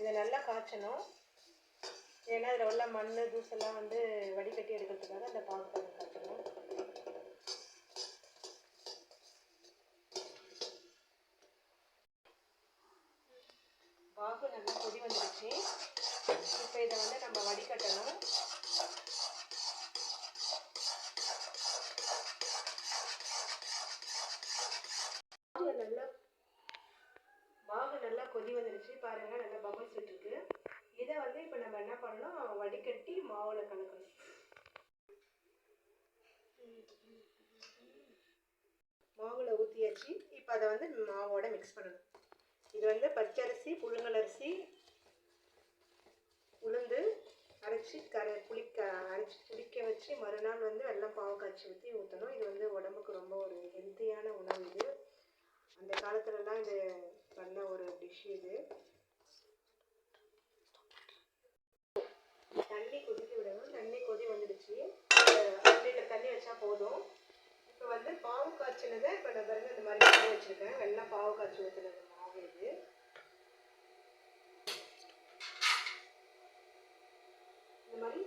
இதை நல்லா காய்ச்சணும். ஏன்னா இதில் உள்ள மண் தூசெல்லாம் வந்து வடிகட்டி எடுக்கிறதுக்காக அந்த பாகு காய்ச்சணும். பாகு நல்லா கொதி வந்துடுச்சு. இப்போ இதை வந்து நம்ம வடிகட்டணும். பாகு நல்லா கொதி வந்துடுச்சு பாருங்க, நல்லா பபிள்ஸ் விட்டுருக்கு. இதை வந்து இப்போ நம்ம என்ன பண்ணணும், வடிகட்டி மாவில் கலக்கணும். மாவில் ஊற்றியாச்சு. இப்போ அதை வந்து மாவோட மிக்ஸ் பண்ணணும். இது வந்து பச்சரிசி, புழுங்கலரிசி, உளுந்து அரைச்சி அரைச்சி புளிக்க வச்சு மறுநாள் வந்து வெல்லம் பாவு காய்ச்சி ஊற்றணும். இது வந்து உடம்புக்கு ரொம்ப ஒரு ஹெல்த்தியான உணவு. இது அந்த காலத்துலலாம் இது பண்ண ஒரு டிஷ். இது தண்ணி கொதிக்க விடணும். தண்ணி கொதி வந்துடுச்சு. 1 லிட்டர் தண்ணி வச்சா போதும். இப்போ வந்து பாவு காய்ச்சினதை இப்போ நான் பாருங்க இந்த மாதிரி பண்ணி வச்சுருக்கேன். வெல்லம் பாவு காய்ச்சி ஊற்றுனது மாவு இது. இந்த மாதிரி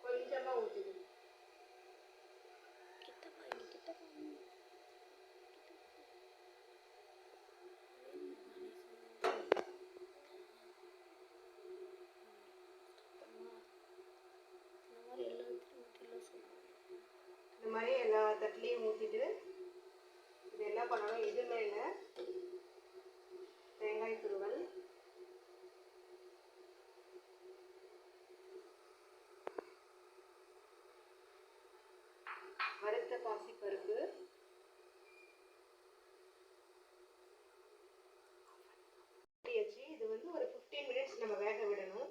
கொஞ்சமாக ஊற்றிக்கணும். இந்த மாதிரி எல்லா தட்டிலையும் ஊற்றிட்டு இது என்ன பண்ணணும், இது மேலே தேங்காய் துருவல், வறுத்த பாசிப்பருப்பு, இது வந்து ஒரு 15 மினிட்ஸ் நம்ம வேக விடணும்.